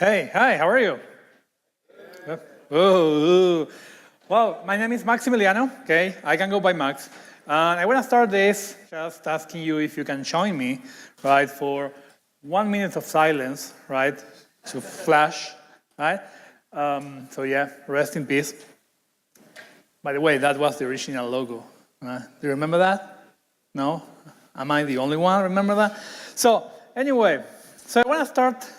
Hey, hi, how are you? Oh, well, my name is Maximiliano, okay? I can go by Max. And I want to start this just asking you if you can join me, right, for 1 minute of silence, right, to flash, right? So yeah, rest in peace. By the way, that was the original logo. Do you remember that? No? Am I the only one remember that? So anyway, so I want to start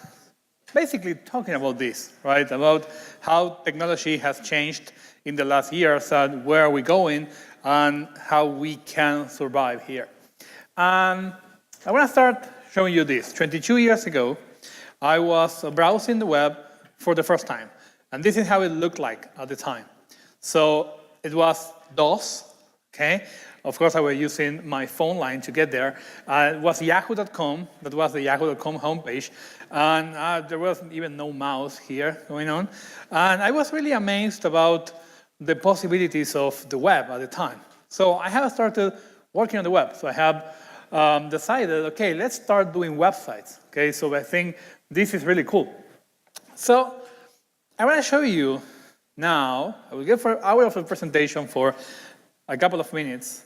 basically talking about this, right? About how technology has changed in the last years and where are we going and how we can survive here. I want to start showing you this. 22 years ago, I was browsing the web for the first time. And this is how it looked like at the time. So it was DOS, okay? Of course, I was using my phone line to get there. It was yahoo.com. That was the yahoo.com homepage. And there was even no mouse here going on. And I was really amazed about the possibilities of the web at the time. So I have started working on the web. So I have decided, okay, let's start doing websites. Okay, so I think this is really cool. So I want to show you now, I will give for an hour of a presentation for a couple of minutes.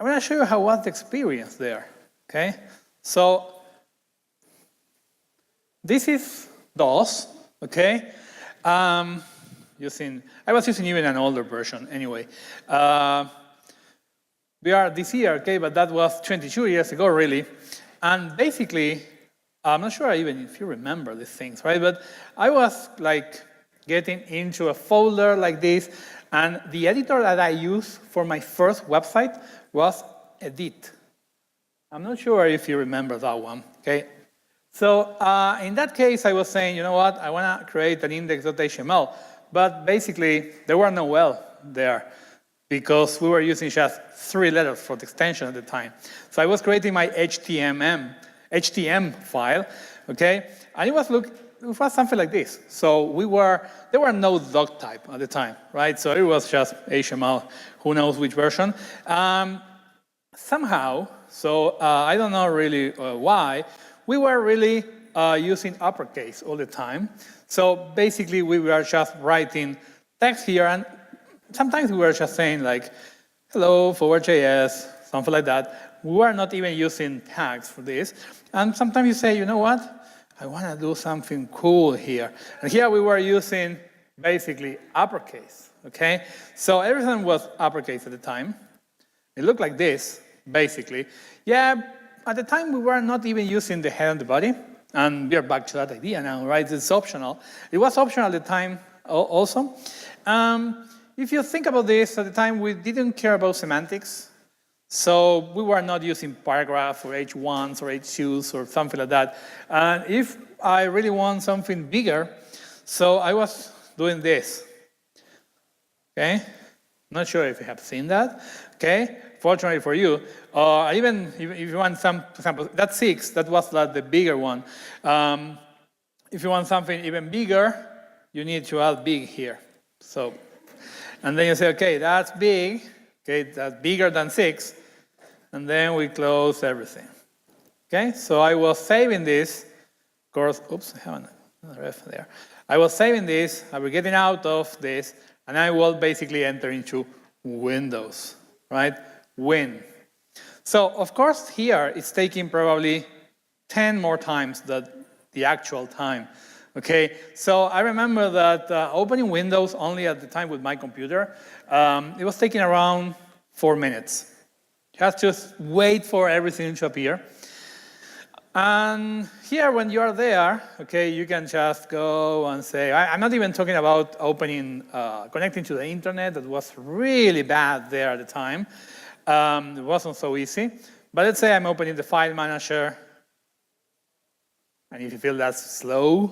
I want to show you how was the experience there, okay? So this is DOS, okay? I was using even an older version anyway. We are this year, okay, but that was 22 years ago, really. And basically, I'm not sure even if you remember these things, right? But I was like getting into a folder like this, and the editor that I used for my first website was Edit. I'm not sure if you remember that one, okay? So in that case, I was saying, you know what, I want to create an index.html, but basically, there were no well there because we were using just 3 letters for the extension at the time. So I was creating my HTML file, okay? And it was something like this. So there were no doc type at the time, right? So it was just HTML, who knows which version. Somehow, so I don't know really why, we were really using uppercase all the time. So basically, we were just writing text here, and sometimes we were just saying like, hello, ForwardJS, something like that. We were not even using tags for this. And sometimes you say, you know what? I want to do something cool here. And here we were using basically uppercase, okay? So everything was uppercase at the time. It looked like this, basically. Yeah, at the time we were not even using the head and the body. And we are back to that idea now, right? It's optional. It was optional at the time also. If you think about this, at the time we didn't care about semantics. So we were not using paragraph or H1s or H2s or something like that. And if I really want something bigger, so I was doing this, okay? Not sure if you have seen that, okay? Fortunately for you, even if you want some, for example, that's 6, that was the bigger one. If you want something even bigger, you need to add big here. So, and then you say, okay, that's big, okay, that's bigger than 6. And then we close everything. Okay, so I was saving this. Of course, oops, I have another F there. I was saving this, I was getting out of this, and I will basically enter into Windows, right? Win. So, of course, here it's taking probably 10 more times the actual time. Okay, so I remember that opening Windows only at the time with my computer, it was taking around 4 minutes. Just wait for everything to appear. And here, when you are there, okay, you can just go and say, I'm not even talking about opening, connecting to the internet. That was really bad there at the time. It wasn't so easy. But let's say I'm opening the file manager. And if you feel that's slow,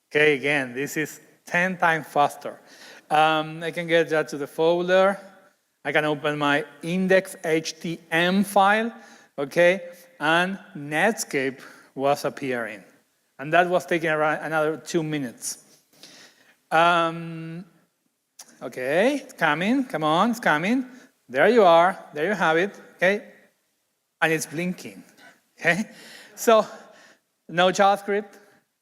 okay, again, this is 10 times faster. I can get that to the folder. I can open my index.html file, okay, and Netscape was appearing. And that was taking around another 2 minutes. Okay, it's coming, come on, it's coming. There you are, there you have it, okay? And it's blinking, okay? So, no JavaScript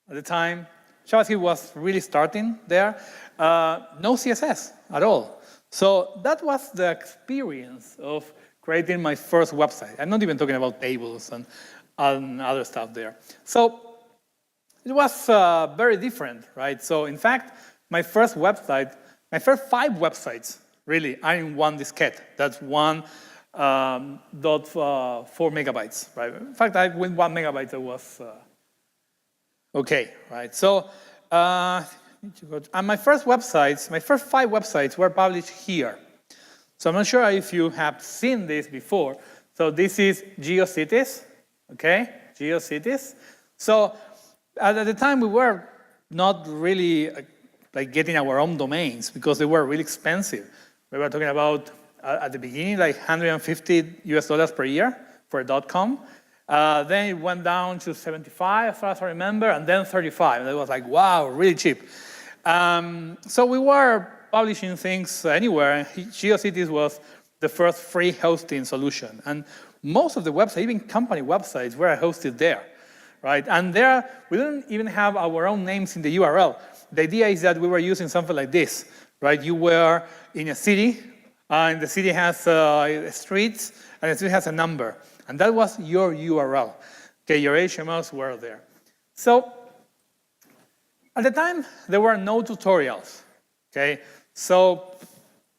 at the time, JavaScript was really starting there. No CSS at all. So that was the experience of creating my first website. I'm not even talking about tables and other stuff there. So it was very different, right? So in fact, my first 5 websites really are in one diskette. That's 1.4 megabytes, right? In fact, with 1 megabyte, it was okay, right? So, and my first 5 websites were published here. So I'm not sure if you have seen this before. So this is GeoCities, okay? GeoCities. So at the time, we were not really like getting our own domains because they were really expensive. We were talking about, at the beginning, like $150 per year for a .com. Then it went down to 75, as far as I remember, and then 35. And it was like, wow, really cheap. So we were publishing things anywhere. GeoCities was the first free hosting solution. And most of the websites, even company websites, were hosted there, right? And there, we didn't even have our own names in the URL. The idea is that we were using something like this, right? You were in a city, and the city has streets, and the street has a number. And that was your URL. Okay, your HTMLs were there. So at the time, there were no tutorials. Okay, so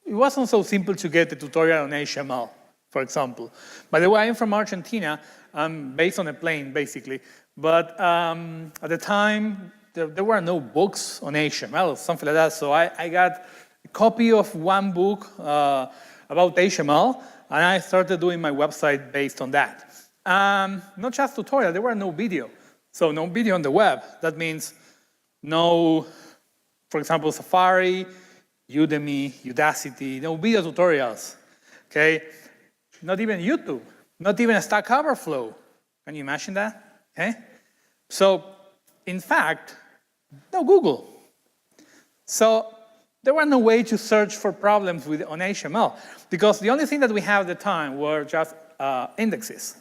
it wasn't so simple to get a tutorial on HTML, for example. By the way, I'm from Argentina. I'm based on a plane, basically. But at the time, there were no books on HTML or something like that. So I got a copy of one book about HTML, and I started doing my website based on that. Not just tutorial, there were no video. So no video on the web. That means no, for example, Safari, Udemy, Udacity, no video tutorials, okay? Not even YouTube, not even a Stack Overflow. Can you imagine that, okay? So, in fact, no Google. So there was no way to search for problems on HTML because the only thing that we had at the time were just indexes.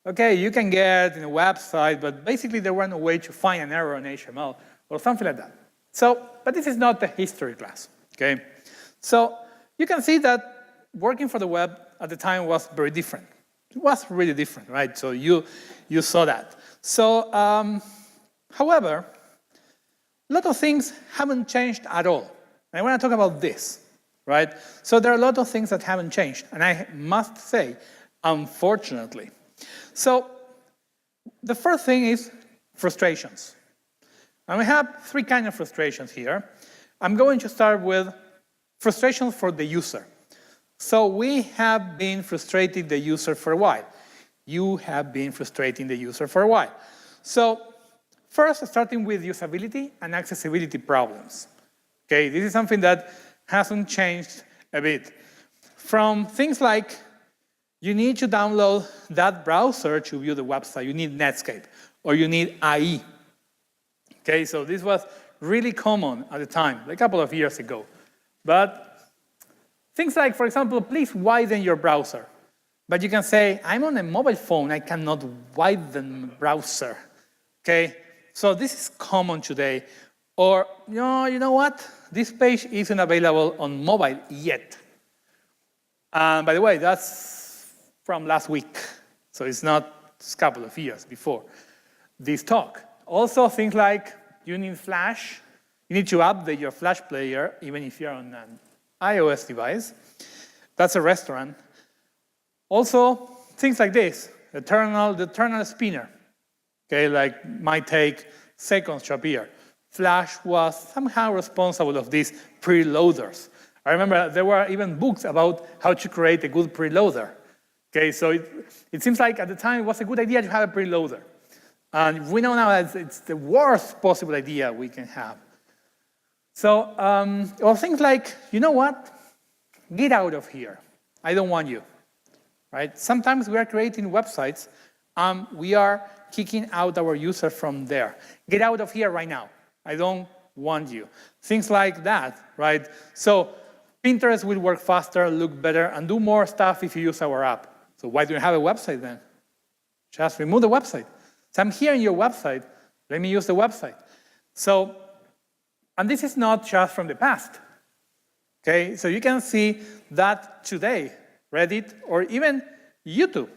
Okay, you can get in a website, but basically there was no way to find an error on HTML or something like that. So, but this is not the history class, okay? So you can see that working for the web at the time was very different. It was really different, right? So you saw that. So, however, a lot of things haven't changed at all. And I want to talk about this, right? So there are a lot of things that haven't changed, and I must say, unfortunately. So the first thing is frustrations. And we have 3 kinds of frustrations here. I'm going to start with frustrations for the user. So we have been frustrating the user for a while. You have been frustrating the user for a while. So first, starting with usability and accessibility problems. Okay, this is something that hasn't changed a bit. From things like you need to download that browser to view the website. You need Netscape, or you need IE. Okay, so this was really common at the time, like a couple of years ago. But things like, for example, please widen your browser. But you can say, I'm on a mobile phone, I cannot widen browser. Okay, so this is common today. Or, you know what? This page isn't available on mobile yet. By the way, that's from last week. So it's not a couple of years before this talk. Also, things like you need Flash. You need to update your Flash player, even if you're on an iOS device. That's a restaurant. Also, things like this, the terminal spinner. Okay, like might take seconds to appear. Flash was somehow responsible of these preloaders. I remember there were even books about how to create a good preloader. Okay, so it seems like at the time it was a good idea to have a preloader. And we know now that it's the worst possible idea we can have. So, or things like, you know what? Get out of here. I don't want you. Right? Sometimes we are creating websites and we are kicking out our user from there. Get out of here right now. I don't want you. Things like that, right? So Pinterest will work faster, look better, and do more stuff if you use our app. So why do you have a website then? Just remove the website. So I'm here in your website. Let me use the website. So, and this is not just from the past. Okay, so you can see that today, Reddit or even YouTube.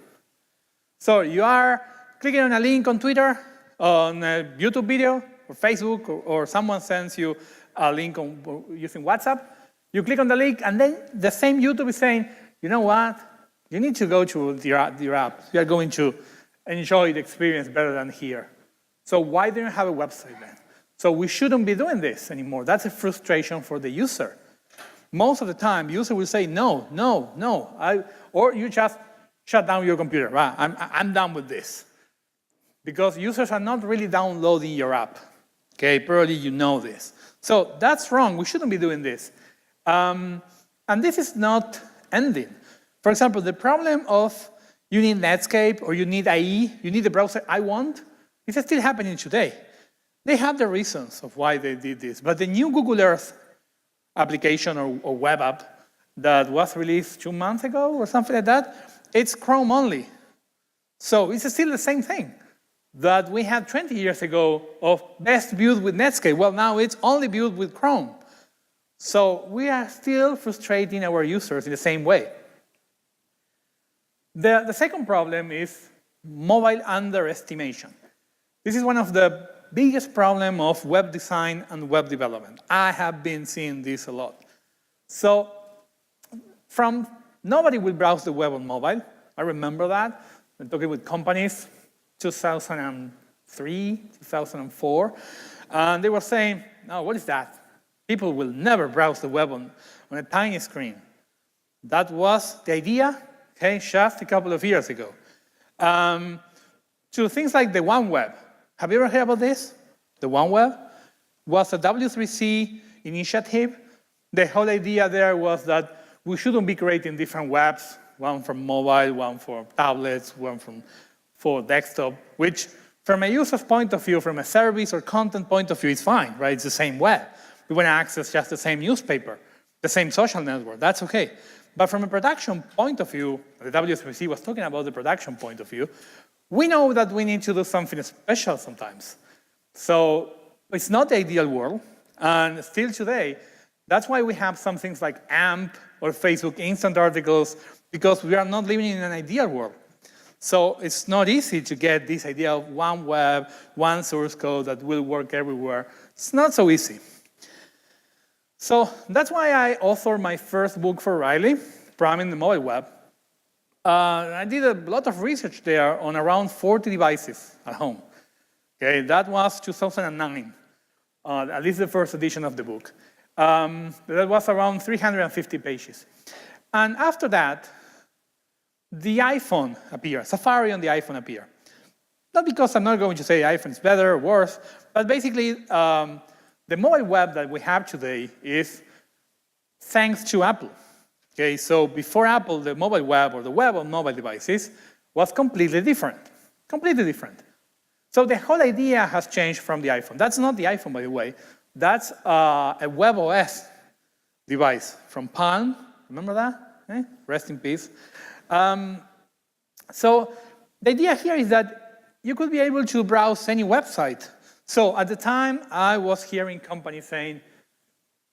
So you are clicking on a link on Twitter, on a YouTube video, or Facebook, or someone sends you a link using WhatsApp. You click on the link, and then the same YouTube is saying, you know what? You need to go to your app. You are going to enjoy the experience better than here. So why don't you have a website then? So we shouldn't be doing this anymore. That's a frustration for the user. Most of the time, the user will say, no, no, no. Or you just shut down your computer. Right? I'm done with this. Because users are not really downloading your app. Okay, probably you know this. So that's wrong. We shouldn't be doing this. And this is not ending. For example, the problem of you need Netscape or you need IE, you need the browser I want, is still happening today. They have the reasons of why they did this. But the new Google Earth application or web app that was released 2 months ago or something like that, it's Chrome only. So it's still the same thing that we had 20 years ago of best built with Netscape. Well, now it's only built with Chrome. So we are still frustrating our users in the same way. The second problem is mobile underestimation. This is one of the biggest problems of web design and web development. I have been seeing this a lot. So nobody will browse the web on mobile. I remember that. I'm talking with companies, 2003, 2004. And they were saying, no, what is that? People will never browse the web on a tiny screen. That was the idea, okay, just a couple of years ago. To things like the OneWeb. Have you ever heard about this? The OneWeb was a W3C initiative. The whole idea there was that we shouldn't be creating different webs, one for mobile, one for tablets, one for desktop, which from a user's point of view, from a service or content point of view, is fine, right? It's the same web. We want to access just the same newspaper, the same social network, that's okay. But from a production point of view, the W3C was talking about the production point of view, we know that we need to do something special sometimes. So it's not the ideal world, and still today, that's why we have some things like AMP or Facebook Instant Articles, because we are not living in an ideal world. So it's not easy to get this idea of one web, one source code that will work everywhere. It's not so easy. So that's why I authored my first book for Riley, Programming the Mobile Web. I did a lot of research there on around 40 devices at home. Okay, that was 2009, at least the first edition of the book. That was around 350 pages. And after that, the iPhone appeared, Safari on the iPhone appeared. Not because I'm not going to say iPhone is better or worse, but basically, the mobile web that we have today is thanks to Apple. Okay, so before Apple, the mobile web or the web on mobile devices was completely different. Completely different. So the whole idea has changed from the iPhone. That's not the iPhone, by the way. That's a WebOS device from Palm. Remember that? Eh? Rest in peace. So the idea here is that you could be able to browse any website. So at the time, I was hearing companies saying,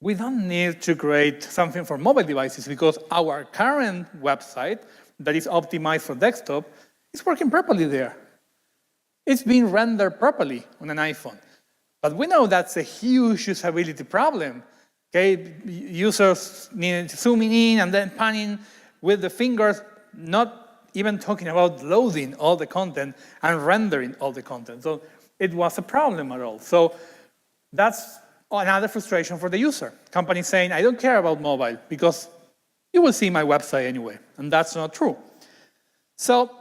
we don't need to create something for mobile devices because our current website that is optimized for desktop is working properly there. It's being rendered properly on an iPhone. But we know that's a huge usability problem. Okay, users need zooming in and then panning with the fingers, not even talking about loading all the content and rendering all the content. So it was a problem at all. So that's another frustration for the user. Companies saying, I don't care about mobile because you will see my website anyway. And that's not true. So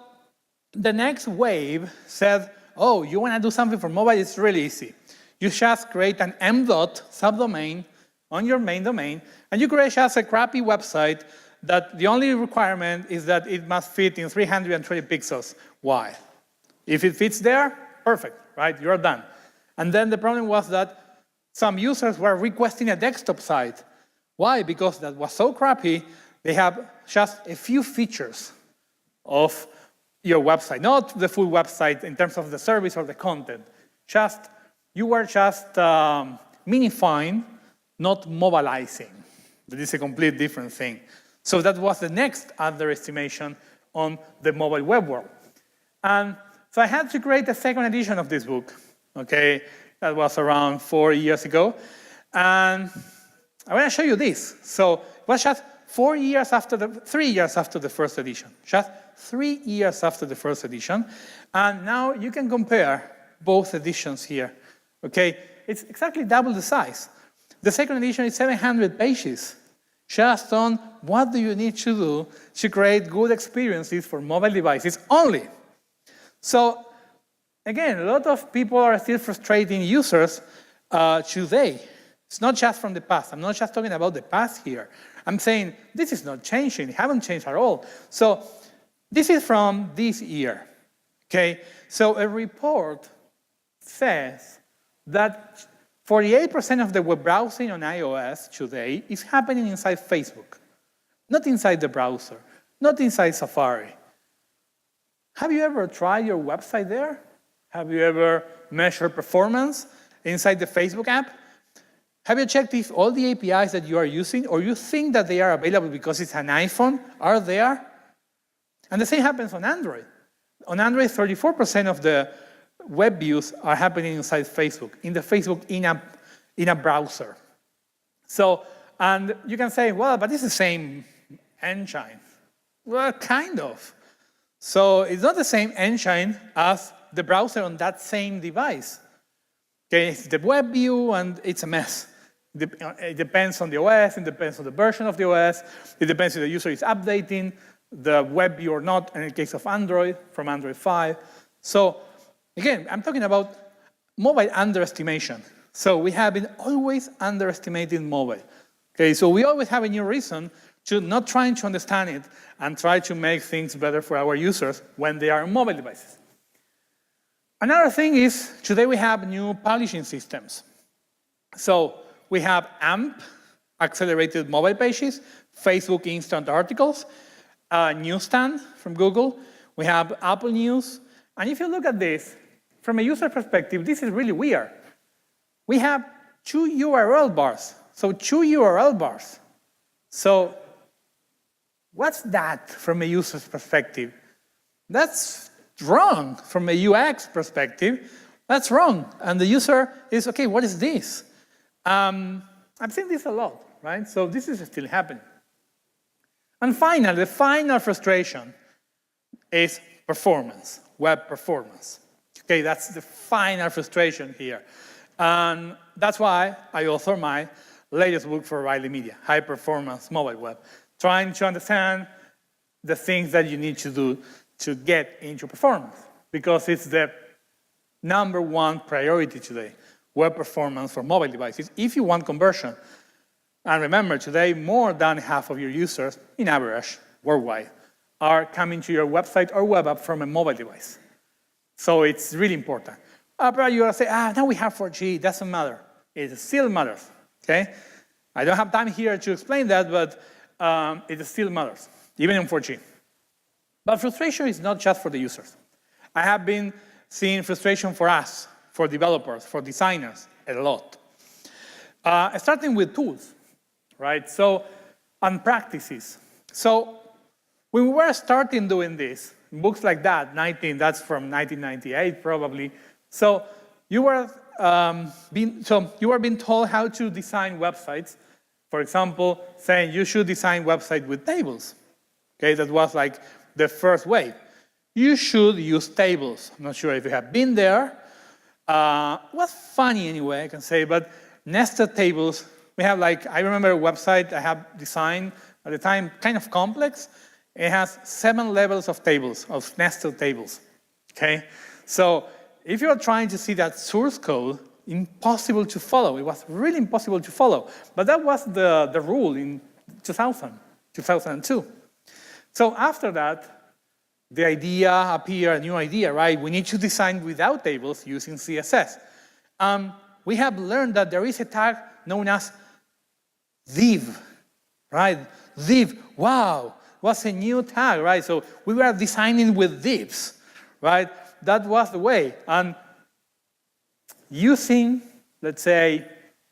the next wave said, oh, you want to do something for mobile? It's really easy. You just create an m-dot subdomain on your main domain, and you create just a crappy website that the only requirement is that it must fit in 320 pixels wide. If it fits there, perfect, right? You're done. And then the problem was that some users were requesting a desktop site. Why? Because that was so crappy, they have just a few features of your website, not the full website in terms of the service or the content, just you were just minifying, not mobilizing. That is a complete different thing. So that was the next underestimation on the mobile web world. And so I had to create a second edition of this book. Okay, that was around 4 years ago. And I want to show you this. So it was just 3 years after the first edition. Just 3 years after the first edition. And now you can compare both editions here. Okay, it's exactly double the size. The second edition is 700 pages, just on what do you need to do to create good experiences for mobile devices only. So again, a lot of people are still frustrating users today. It's not just from the past. I'm not just talking about the past here. I'm saying this is not changing. It hasn't changed at all. So this is from this year. Okay, so a report says that 48% of the web browsing on iOS today is happening inside Facebook, not inside the browser, not inside Safari. Have you ever tried your website there? Have you ever measured performance inside the Facebook app? Have you checked if all the APIs that you are using, or you think that they are available because it's an iPhone, are there? And the same happens on Android. On Android, 34% of the web views are happening inside Facebook, in the Facebook in-app browser. So, and you can say, well, but it's the same engine. Well, kind of. So it's not the same engine as the browser on that same device. Okay, it's the web view, and it's a mess. It depends on the OS, it depends on the version of the OS, it depends if the user is updating the web view or not, in the case of Android, from Android 5. So again, I'm talking about mobile underestimation. So we have been always underestimating mobile. Okay, so we always have a new reason to not trying to understand it and try to make things better for our users when they are on mobile devices. Another thing is, today we have new publishing systems. So we have AMP, accelerated mobile pages, Facebook instant articles, Newsstand from Google, we have Apple News. And if you look at this, from a user perspective, this is really weird. We have 2 URL bars. So 2 URL bars. So what's that from a user's perspective? That's wrong. From a UX perspective, that's wrong. And the user is, okay, what is this? I've seen this a lot, right? So this is still happening. And finally, the final frustration is performance, web performance. Okay, that's the final frustration here. And that's why I authored my latest book for Riley Media, High Performance Mobile Web, trying to understand the things that you need to do to get into performance, because it's the #1 priority today, web performance for mobile devices, if you want conversion. And remember, today, more than half of your users, in average, worldwide, are coming to your website or web app from a mobile device. So it's really important. But you're going to say, now we have 4G, it doesn't matter. It still matters, okay? I don't have time here to explain that, but it still matters, even in 4G. But frustration is not just for the users. I have been seeing frustration for us, for developers, for designers, a lot. Starting with tools, right? So, and practices. So, when we were starting doing this, books like that, that's from 1998 probably. So you were being told how to design websites. For example, saying you should design websites with tables. Okay, that was like the first way. You should use tables. I'm not sure if you have been there. It was funny anyway, I can say, but nested tables. We have I remember a website I have designed at the time, kind of complex. It has 7 levels of tables, of nested tables, okay? So if you're trying to see that source code, impossible to follow. It was really impossible to follow. But that was the rule in 2002. So after that, the idea appeared, a new idea, right? We need to design without tables using CSS. We have learned that there is a tag known as div, right? Div, wow. Was a new tag, right? So we were designing with divs, right? That was the way. And using, let's say,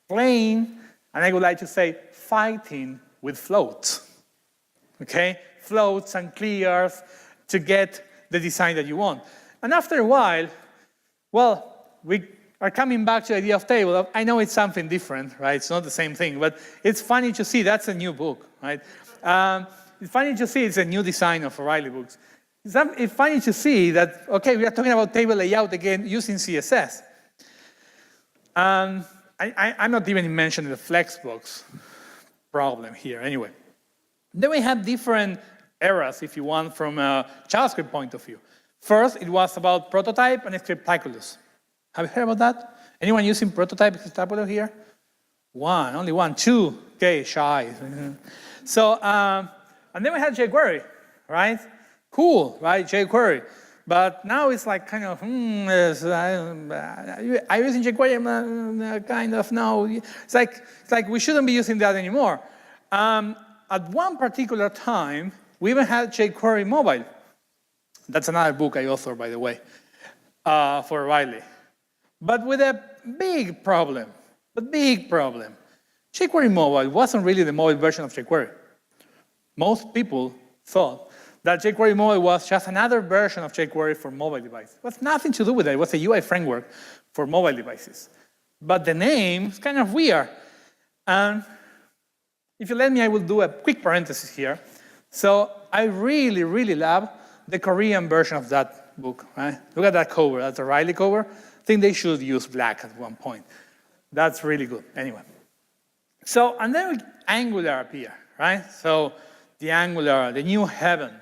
playing, and I would like to say fighting with floats, okay? Floats and clears to get the design that you want. And after a while, well, we are coming back to the idea of table. I know it's something different, right? It's not the same thing, but it's funny to see that's a new book, right? It's funny to see it's a new design of O'Reilly books. It's funny to see that, okay, we are talking about table layout again using CSS. I'm not even mentioning the Flexbox problem here anyway. Then we have different eras, if you want, from a JavaScript point of view. First, it was about prototype and scriptaculous. Have you heard about that? Anyone using prototype and scriptaculous here? One, only one, two. Okay, shy. So, and then we had jQuery, right? Cool, right? jQuery. But now it's like kind of, I using jQuery, kind of, no. It's like we shouldn't be using that anymore. At one particular time, we even had jQuery mobile. That's another book I authored, by the way, for O'Reilly. But with a big problem, jQuery mobile wasn't really the mobile version of jQuery. Most people thought that jQuery mobile was just another version of jQuery for mobile devices. It was nothing to do with it. It was a UI framework for mobile devices. But the name is kind of weird. And if you let me, I will do a quick parenthesis here. So I really, really love the Korean version of that book, right? Look at that cover, that's a O'Reilly cover. I think they should use black at one point. That's really good, anyway. So, and then Angular appear, right? So the Angular, the new heaven.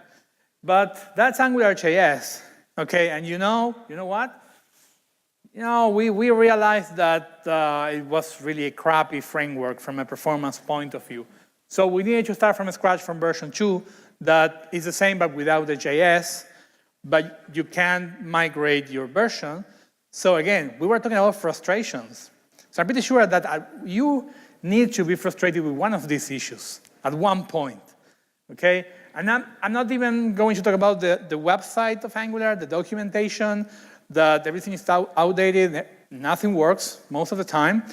But that's AngularJS, okay? And you know what? We realized that it was really a crappy framework from a performance point of view. So we needed to start from scratch from version 2 that is the same but without the JS, but you can migrate your version. So again, we were talking about frustrations. So I'm pretty sure that you need to be frustrated with one of these issues at one point, okay? And I'm not even going to talk about the website of Angular, the documentation, that everything is outdated, nothing works most of the time.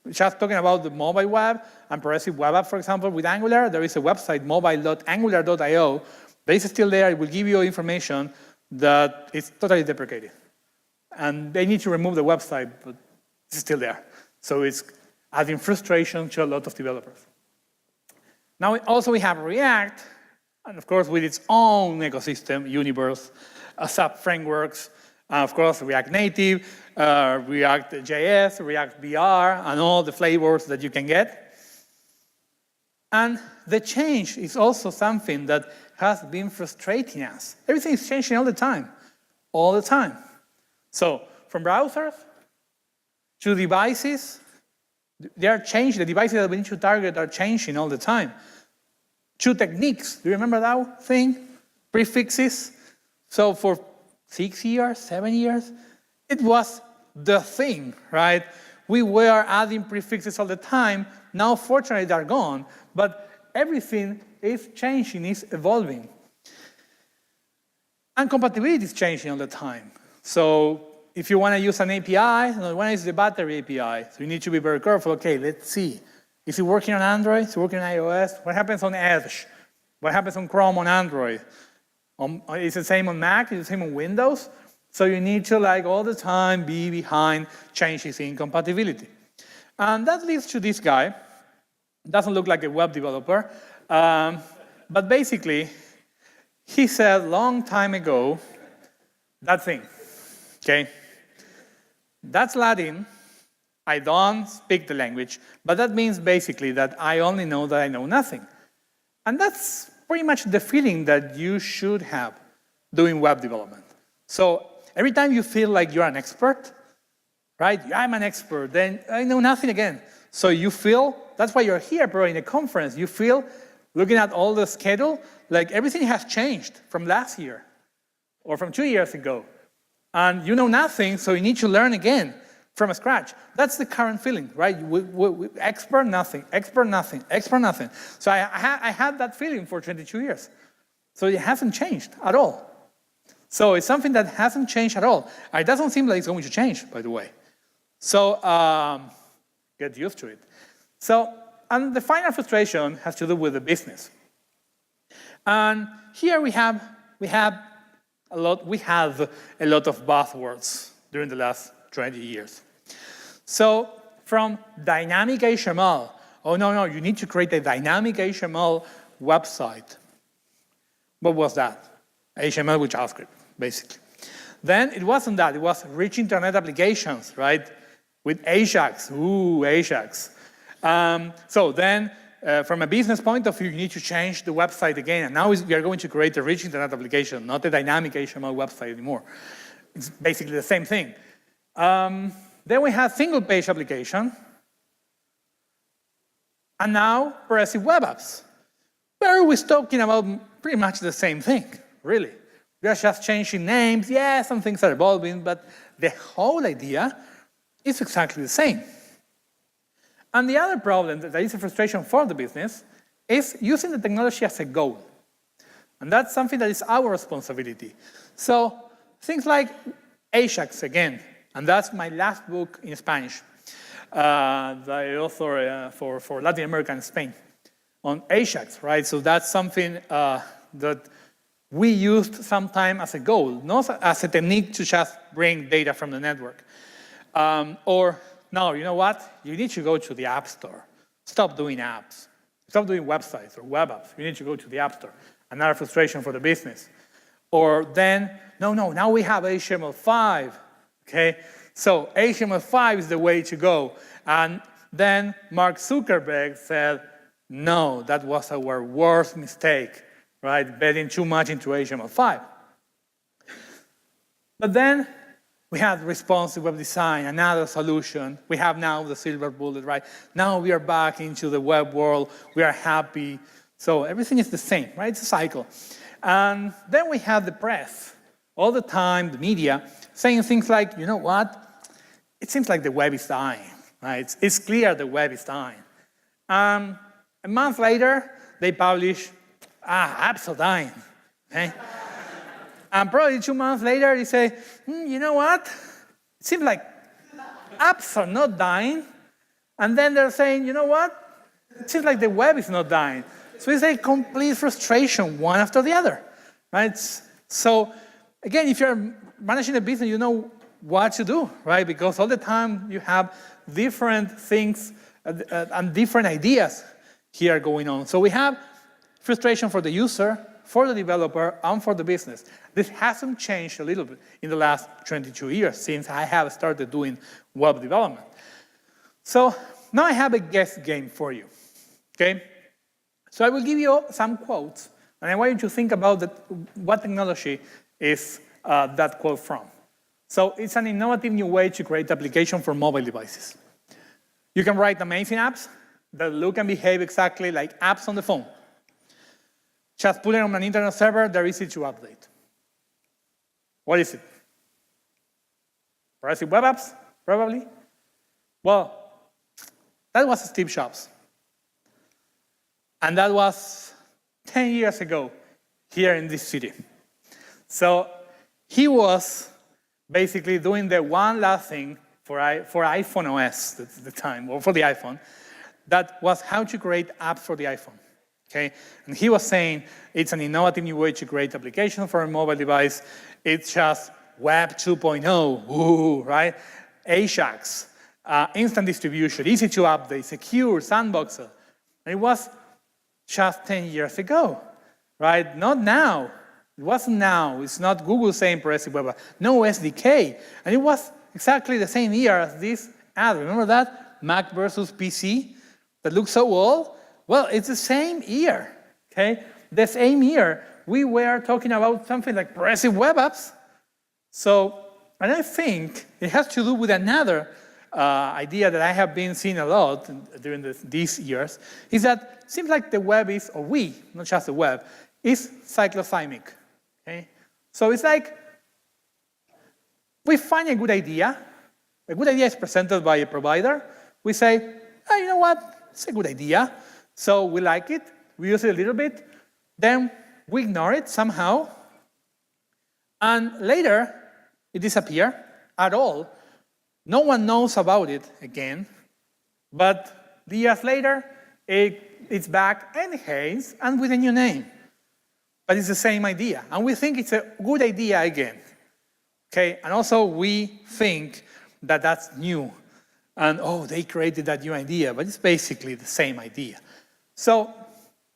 Just talking about the mobile web and progressive web app, for example, with Angular, there is a website, mobile.angular.io, that is still there. It will give you information that is totally deprecated. And they need to remove the website, but it's still there. So it's adding frustration to a lot of developers. Now, also we have React, and of course, with its own ecosystem, universe, sub-frameworks, of course, React Native, React.js, React VR, and all the flavors that you can get. And the change is also something that has been frustrating us. Everything is changing all the time, So from browsers to devices, they are changing. The devices that we need to target are changing all the time. To techniques, do you remember that thing? Prefixes. So for 6 years, 7 years, it was the thing, right? We were adding prefixes all the time. Now, fortunately, they're gone, but everything is changing, is evolving. And compatibility is changing all the time. So if you want to use an API, one is the battery API, so you need to be very careful. Okay, let's see. Is it working on Android? Is it working on iOS? What happens on Edge? What happens on Chrome on Android? Is it the same on Mac? Is it the same on Windows? So you need to, like, all the time be behind changes in compatibility. And that leads to this guy. Doesn't look like a web developer. But basically, he said long time ago, that thing, okay? That's Latin. I don't speak the language, but that means basically that I only know that I know nothing. And that's pretty much the feeling that you should have doing web development. So every time you feel like you're an expert, right? I'm an expert, then I know nothing again. So you feel, that's why you're here, bro, in a conference. You feel, looking at all the schedule, like everything has changed from last year or from 2 years ago. And you know nothing, so you need to learn again from scratch. That's the current feeling, right? Expert nothing, expert nothing, expert nothing. So I had that feeling for 22 years. So it hasn't changed at all. So it's something that hasn't changed at all. It doesn't seem like it's going to change, by the way. So get used to it. So, and the final frustration has to do with the business. And here we have a lot of buzzwords during the last 20 years. So from dynamic HTML, oh no, you need to create a dynamic HTML website. What was that? HTML with JavaScript, basically. Then it wasn't that, it was rich internet applications, right? With AJAX, ooh, AJAX. So then, from a business point of view, you need to change the website again. And now we are going to create a rich internet application, not a dynamic HTML website anymore. It's basically the same thing. Then we have single page application. And now progressive web apps. Where we're talking about pretty much the same thing, really. We are just changing names. Yeah, some things are evolving, but the whole idea is exactly the same. And the other problem that is a frustration for the business is using the technology as a goal. And that's something that is our responsibility. So things like AJAX again, and that's my last book in Spanish that I author for Latin America and Spain on AJAX, right? So that's something that we used sometime as a goal, not as a technique to just bring data from the network. Or, no, you know what? You need to go to the App Store. Stop doing apps. Stop doing websites or web apps. You need to go to the App Store. Another frustration for the business. Or then, no, now we have HTML5, okay? So HTML5 is the way to go. And then Mark Zuckerberg said, no, that was our worst mistake, right? Betting too much into HTML5. But then we had responsive web design, another solution. We have now the silver bullet, right? Now we are back into the web world. We are happy. So everything is the same, right? It's a cycle. And then we have the press, all the time, the media, saying things like, you know what? It seems like the web is dying, right? It's clear the web is dying. A month later, they publish, apps are dying, okay? And probably 2 months later, they say, you know what? It seems like apps are not dying. And then they're saying, you know what? It seems like the web is not dying. So it's a complete frustration, one after the other, right? So again, if you're managing a business, you know what to do, right? Because all the time you have different things and different ideas here going on. So we have frustration for the user, for the developer, and for the business. This hasn't changed a little bit in the last 22 years since I have started doing web development. So now I have a guess game for you, okay? So I will give you some quotes, and I want you to think about what technology is that quote from. So it's an innovative new way to create application for mobile devices. You can write amazing apps that look and behave exactly like apps on the phone. Just put it on an internet server, they're easy to update. What is it? Progressive web apps, probably? Well, that was Steve Jobs. And that was 10 years ago here in this city. So he was basically doing the one last thing for iPhone OS at the time, or for the iPhone, that was how to create apps for the iPhone. Okay? And he was saying it's an innovative new way to create applications for a mobile device. It's just Web 2.0, ooh, right? AJAX, instant distribution, easy to update, secure, sandboxer. And it was just 10 years ago, right? Not now. It wasn't now. It's not Google saying progressive web app. No SDK. And it was exactly the same year as this ad. Remember that? Mac versus PC that looks so old? Well, it's the same year, okay? The same year, we were talking about something like progressive web apps. So, and I think it has to do with another idea that I have been seeing a lot during these years, is that it seems like the web is, or we, not just the web, is cyclothymic, okay? So it's like we find a good idea is presented by a provider, we say, oh, you know what, it's a good idea. So we like it, we use it a little bit, then we ignore it somehow, and later it disappears at all No one knows about it again, but years later, it's back anyways, and with a new name. But it's the same idea, and we think it's a good idea again. Okay, and also we think that that's new, and oh, they created that new idea, but it's basically the same idea. So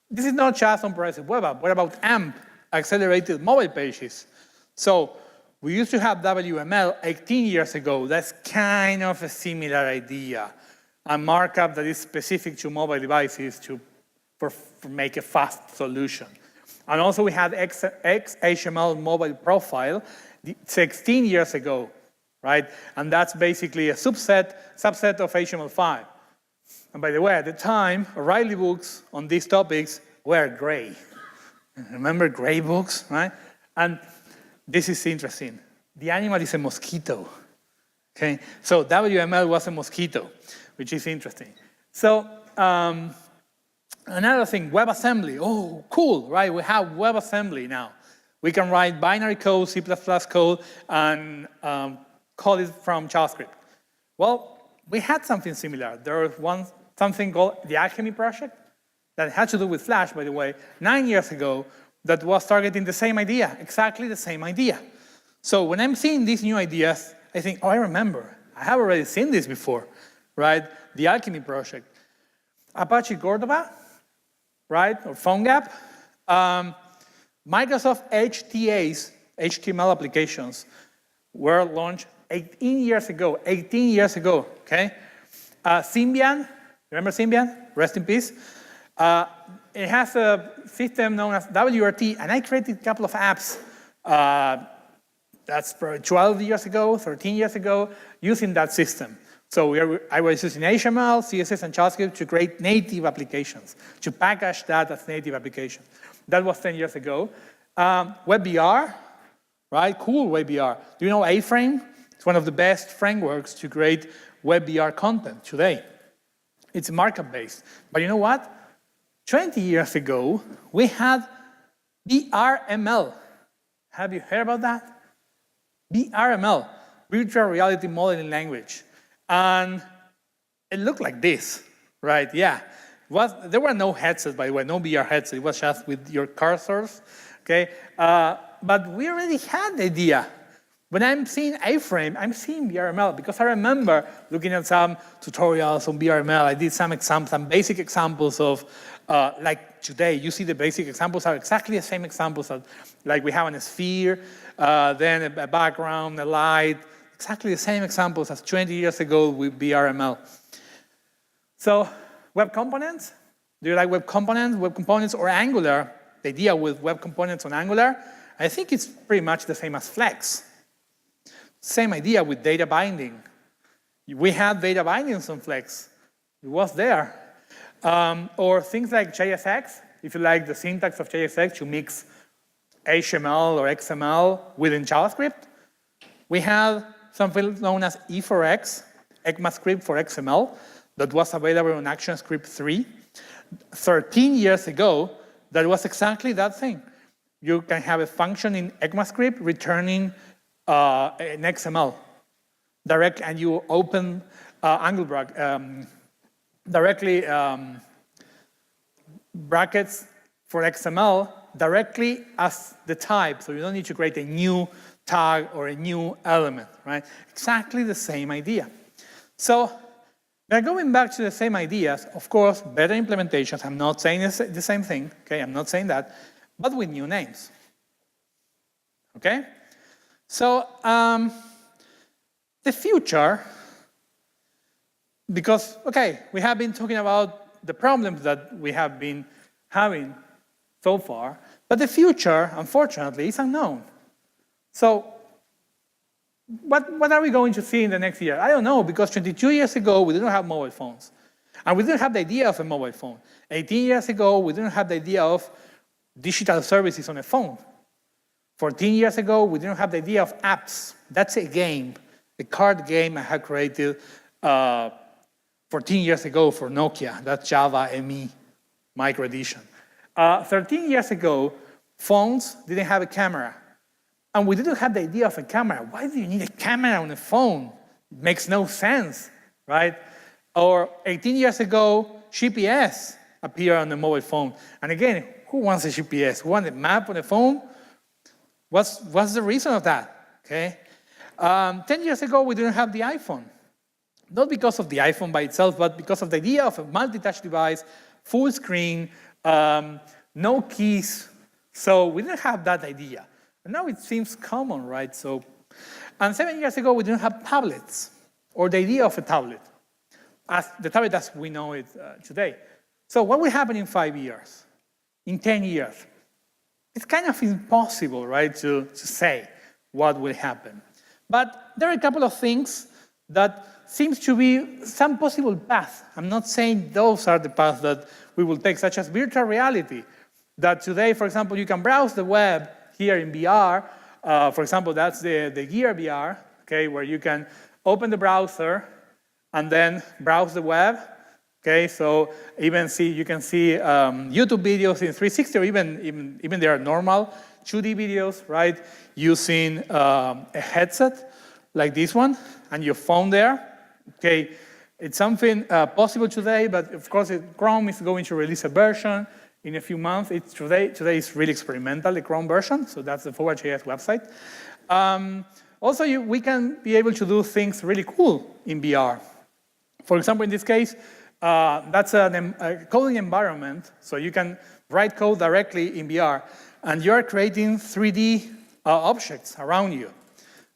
this is not just on progressive web app. What about AMP, accelerated mobile pages? So we used to have WML 18 years ago. That's kind of a similar idea. A markup that is specific to mobile devices to make a fast solution. And also we had XHTML mobile profile 16 years ago, right? And that's basically a subset of HTML5. And by the way, at the time, O'Reilly books on these topics were gray. Remember gray books, right? And this is interesting. The animal is a mosquito, okay? So WML was a mosquito, which is interesting. So another thing, WebAssembly. Oh, cool, right? We have WebAssembly now. We can write binary code, C++ code, and call it from JavaScript. Well, we had something similar. There was something called the Alchemy project that had to do with Flash, by the way, 9 years ago, that was targeting the same idea, exactly the same idea. So when I'm seeing these new ideas, I think, oh, I remember. I have already seen this before, right? The Alchemy project. Apache Cordova, right, or PhoneGap. Microsoft HTAs, HTML applications, were launched 18 years ago, okay? Symbian, remember Symbian? Rest in peace. It has a system known as WRT, and I created a couple of apps, that's probably 12 years ago, 13 years ago, using that system. So I was using HTML, CSS, and JavaScript to create native applications, to package that as native applications. That was 10 years ago. WebVR, right? Cool, WebVR. Do you know A-Frame? It's one of the best frameworks to create WebVR content today. It's markup-based. But you know what? 20 years ago, we had VRML. Have you heard about that? VRML, Virtual Reality Modeling Language. And it looked like this, right? Yeah. There were no headsets, by the way, no VR headsets. It was just with your cursors, okay? But we already had the idea. When I'm seeing A-Frame, I'm seeing VRML because I remember looking at some tutorials on VRML. I did some examples, some basic examples of, like today, you see the basic examples are exactly the same examples that, like we have a sphere, then a background, a light, exactly the same examples as 20 years ago with VRML. So, web components. Do you like web components or Angular? The idea with web components on Angular, I think it's pretty much the same as Flex. Same idea with data binding. We had data bindings on Flex. It was there. Or things like JSX, if you like the syntax of JSX to mix HTML or XML within JavaScript. We have something known as E4X, ECMAScript for XML, that was available on ActionScript 3. 13 years ago, that was exactly that thing. You can have a function in ECMAScript returning an XML direct, and you open angle directly brackets for XML directly as the type, so you don't need to create a new tag or a new element, right? Exactly the same idea. So we're going back to the same ideas, of course, better implementations. I'm not saying the same thing, okay? I'm not saying that, but with new names, okay? So the future, because, okay, we have been talking about the problems that we have been having so far, but the future, unfortunately, is unknown. So what are we going to see in the next year? I don't know, because 22 years ago, we didn't have mobile phones. And we didn't have the idea of a mobile phone. 18 years ago, we didn't have the idea of digital services on a phone. 14 years ago, we didn't have the idea of apps. That's a game, a card game I had created 14 years ago for Nokia. That's Java ME Micro Edition. 13 years ago, phones didn't have a camera. And we didn't have the idea of a camera. Why do you need a camera on a phone? makes no sense, right? Or 18 years ago, GPS appeared on the mobile phone. And again, who wants a GPS? Who wants a map on the phone? What's the reason of that, okay? 10 years ago, we didn't have the iPhone. Not because of the iPhone by itself, but because of the idea of a multi-touch device, full screen, no keys. So we didn't have that idea. And now it seems common, right? And 7 years ago, we didn't have tablets or the idea of a tablet, as the tablet as we know it today. So what will happen in 5 years, in 10 years? It's kind of impossible, right, to say what will happen. But there are a couple of things that seems to be some possible path. I'm not saying those are the paths that we will take, such as virtual reality. That today, for example, you can browse the web here in VR. For example, that's the Gear VR, okay, where you can open the browser and then browse the web. Okay, so you can see YouTube videos in 360, or even there are normal 2D videos, right? Using a headset like this one and your phone there. Okay, it's something possible today, but of course Chrome is going to release a version in a few months. Today is really experimental, the Chrome version, so that's the ForwardJS website. Also, we can be able to do things really cool in VR. For example, in this case, that's a coding environment, so you can write code directly in VR, and you're creating 3D objects around you.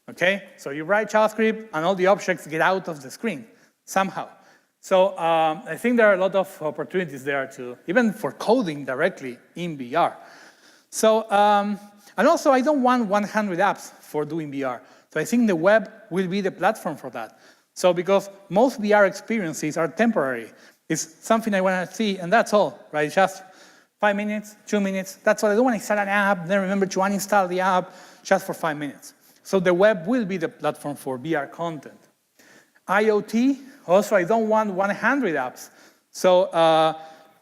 Okay, so you write JavaScript, and all the objects get out of the screen somehow. So I think there are a lot of opportunities there to, even for coding directly in VR. So, and also I don't want 100 apps for doing VR. So I think the web will be the platform for that. So because most VR experiences are temporary. It's something I want to see, and that's all, right? Just 5 minutes, 2 minutes, that's all. I don't want to install an app, then remember to uninstall the app just for 5 minutes. So the web will be the platform for VR content. IoT, also I don't want 100 apps. So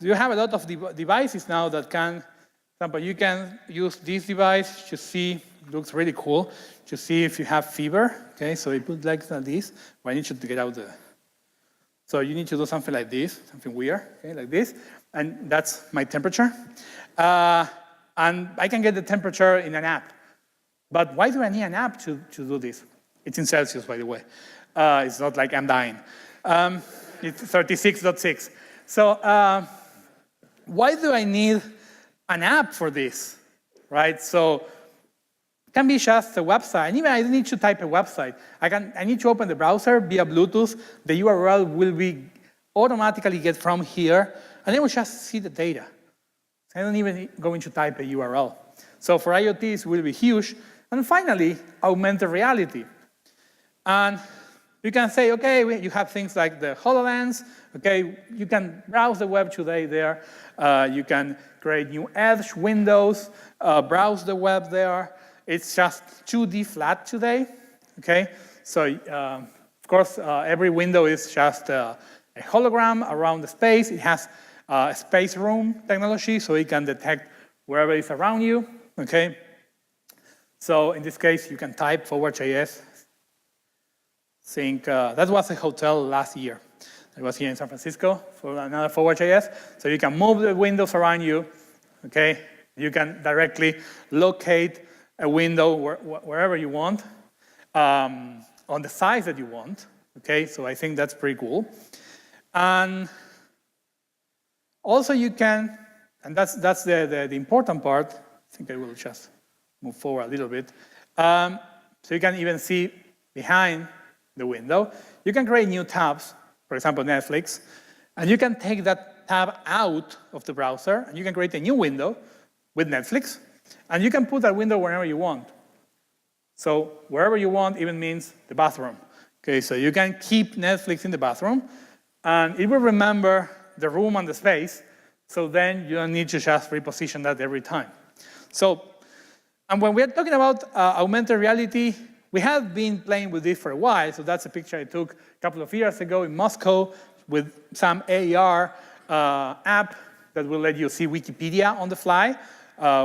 you have a lot of devices now that can, for example, you can use this device to see, looks really cool, to see if you have fever. Okay, so you put like this. Well, I need you to get out the, so you need to do something like this, something weird, okay, like this, and that's my temperature. And I can get the temperature in an app. But why do I need an app to do this? It's in Celsius, by the way. It's not like I'm dying. It's 36.6. So why do I need an app for this, right? So it can be just a website. And even I don't need to type a website. I need to open the browser via Bluetooth. The URL will be automatically get from here, and then we'll just see the data. I don't even going to type a URL. So for IoT, it will be huge. And finally, augmented reality. And you can say, okay, you have things like the HoloLens. Okay, you can browse the web today there. You can create new Edge windows, browse the web there. It's just 2D flat today. Okay, so of course, every window is just a hologram around the space. It has a space room technology, so it can detect wherever it's around you. Okay. So in this case, you can type ForwardJS. Think that was a hotel last year. I was here in San Francisco for another ForwardJS. So you can move the windows around you. Okay, you can directly locate a window wherever you want, on the size that you want. Okay, so I think that's pretty cool. And also you can, and that's the important part. I think I will just move forward a little bit. So you can even see behind the window. You can create new tabs, for example, Netflix, and you can take that tab out of the browser, and you can create a new window with Netflix, and you can put that window wherever you want. So wherever you want even means the bathroom. Okay, so you can keep Netflix in the bathroom, and it will remember the room and the space, so then you don't need to just reposition that every time. So, and when we're talking about augmented reality, we have been playing with this for a while. So that's a picture I took a couple of years ago in Moscow with some AR app that will let you see Wikipedia on the fly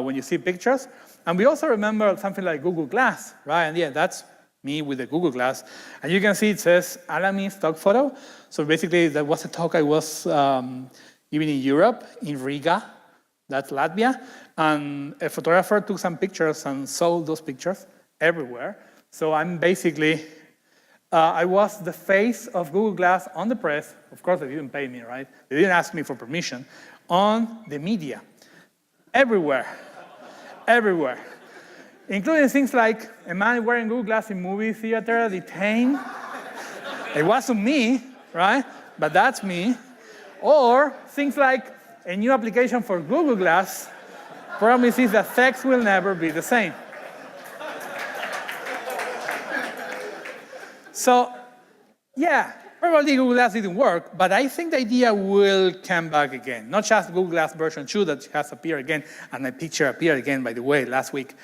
when you see pictures. And we also remember something like Google Glass, right? And yeah, that's me with the Google Glass. And you can see it says Alamy stock photo. So basically, that was a talk I was giving in Europe, in Riga, that's Latvia. And a photographer took some pictures and sold those pictures everywhere. So I'm basically, I was the face of Google Glass on the press. Of course, they didn't pay me, right? They didn't ask me for permission. On the media, everywhere, everywhere. Including things like a man wearing Google Glass in movie theater, detained. It wasn't me, right? But that's me. Or things like a new application for Google Glass promises that sex will never be the same. So, yeah, probably Google Glass didn't work, but I think the idea will come back again. Not just Google Glass version 2 that has appeared again, and my picture appeared again, by the way, last week.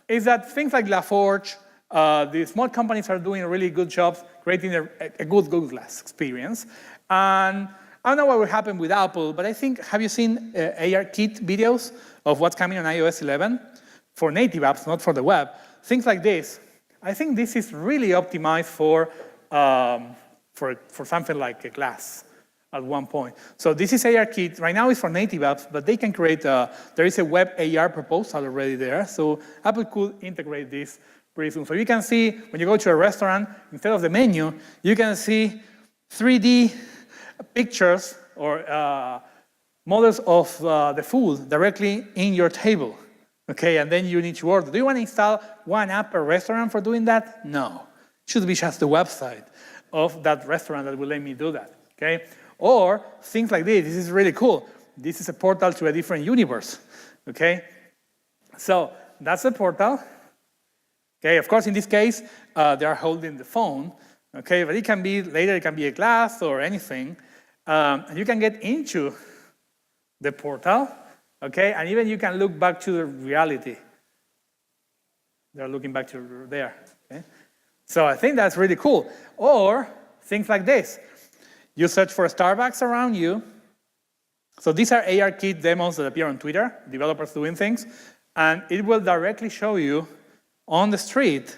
Is that things like LaForge, the small companies are doing really good jobs creating a good Google Glass experience. And I don't know what will happen with Apple, but I think, have you seen ARKit videos of what's coming on iOS 11? For native apps, not for the web. Things like this. I think this is really optimized for something like a glass at one point. So this is ARKit. Right now it's for native apps, but they can create, there is a web AR proposal already there. So Apple could integrate this pretty soon. So you can see, when you go to a restaurant, instead of the menu, you can see 3D pictures or models of the food directly in your table. Okay, and then you need to order. Do you want to install one app per restaurant for doing that? No. It should be just the website of that restaurant that will let me do that. Okay? Or things like this. This is really cool. This is a portal to a different universe. Okay? So that's the portal. Okay, of course, in this case, they are holding the phone. Okay, but it can be, later it can be a glass or anything. And you can get into the portal. Okay, and even you can look back to the reality. They're looking back to there. Okay? So I think that's really cool. Or things like this. You search for Starbucks around you. So these are ARKit demos that appear on Twitter, developers doing things. And it will directly show you on the street,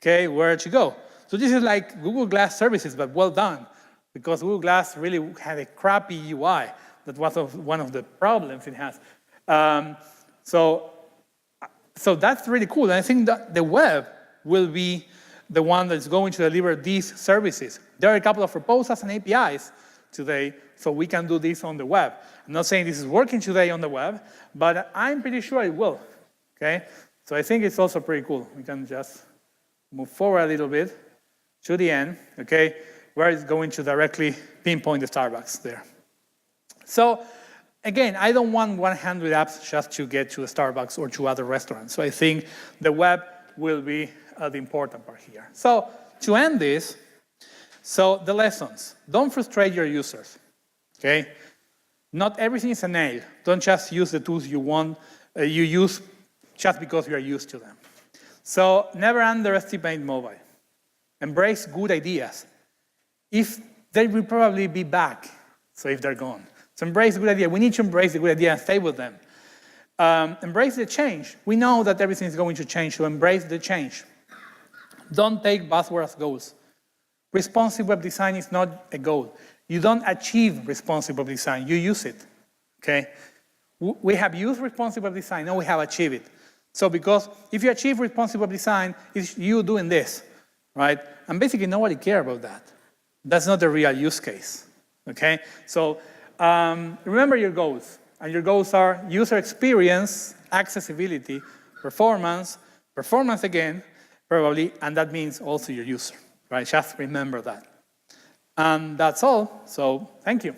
okay, where to go. So this is like Google Glass services, but well done. Because Google Glass really had a crappy UI. That was one of the problems it has. So that's really cool. And I think that the web will be the one that's going to deliver these services. There are a couple of proposals and APIs today, so we can do this on the web. I'm not saying this is working today on the web, but I'm pretty sure it will. Okay? So I think it's also pretty cool. We can just move forward a little bit to the end, okay, where it's going to directly pinpoint the Starbucks there. So again, I don't want 100 apps just to get to a Starbucks or to other restaurants. So I think the web will be the important part here. So to end this, so the lessons. Don't frustrate your users, okay? Not everything is a nail. Don't just use the tools you want, you use just because you are used to them. So never underestimate mobile. Embrace good ideas. If they will probably be back, so if they're gone. So embrace the good idea. We need to embrace the good idea and stay with them. Embrace the change. We know that everything is going to change, so embrace the change. Don't take buzzwords as goals. Responsive web design is not a goal. You don't achieve responsive web design, you use it, okay? We have used responsive web design, now we have achieved it. So because if you achieve responsive web design, it's you doing this, right? And basically nobody cares about that. That's not the real use case, okay? So remember your goals. And your goals are user experience, accessibility, performance again, probably, and that means also your user, right? Just remember that. And that's all, so thank you.